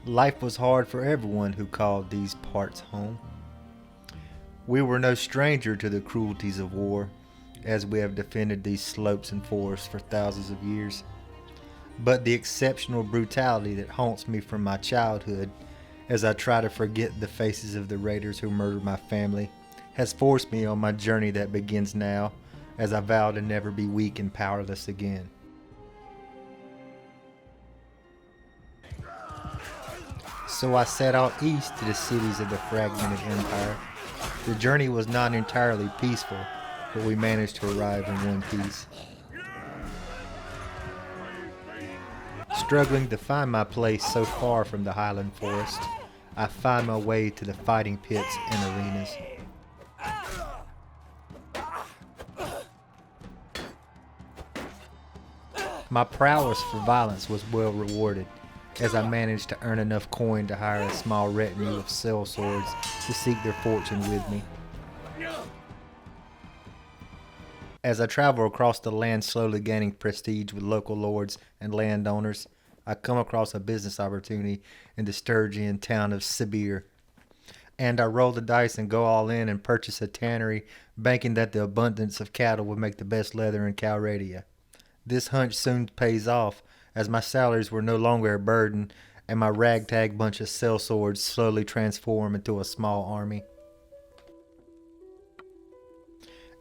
Life was hard for everyone who called these parts home. We were no stranger to the cruelties of war, as we have defended these slopes and forests for thousands of years. But the exceptional brutality that haunts me from my childhood, as I try to forget the faces of the raiders who murdered my family, has forced me on my journey that begins now, as I vow to never be weak and powerless again. So I set out east to the cities of the fragmented empire. The journey was not entirely peaceful, but we managed to arrive in one piece. Struggling to find my place so far from the highland forest, I find my way to the fighting pits and arenas. My prowess for violence was well rewarded, as I managed to earn enough coin to hire a small retinue of sellswords to seek their fortune with me. As I travel across the land, slowly gaining prestige with local lords and landowners, I come across a business opportunity in the Sturgeon town of Sibir, and I roll the dice and go all in and purchase a tannery, banking that the abundance of cattle would make the best leather in Calradia. This hunch soon pays off, as my salaries were no longer a burden, and my ragtag bunch of sellswords slowly transform into a small army.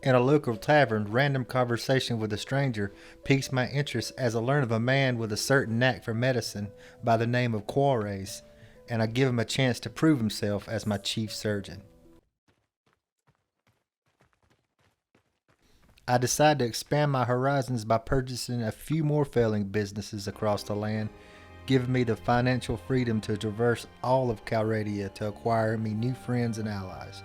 In a local tavern, random conversation with a stranger piques my interest as I learn of a man with a certain knack for medicine by the name of Quares, and I give him a chance to prove himself as my chief surgeon. I decide to expand my horizons by purchasing a few more failing businesses across the land, giving me the financial freedom to traverse all of Calradia to acquire me new friends and allies.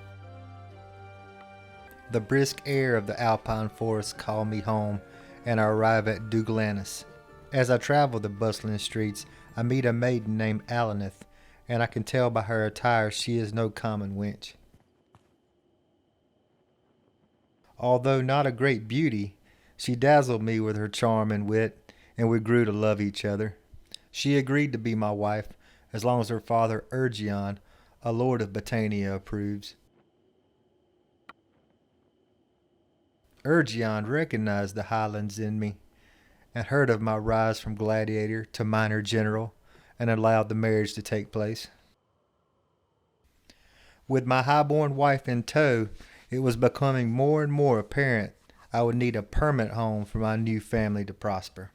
The brisk air of the alpine forest call me home, and I arrive at Douglanis. As I travel the bustling streets, I meet a maiden named Alaneth, and I can tell by her attire she is no common wench. Although not a great beauty, she dazzled me with her charm and wit, and we grew to love each other. She agreed to be my wife, as long as her father Urgion, a lord of Battania, approves. Urgion recognized the Highlands in me, and heard of my rise from gladiator to minor general, and allowed the marriage to take place. With my highborn wife in tow, it was becoming more and more apparent I would need a permanent home for my new family to prosper.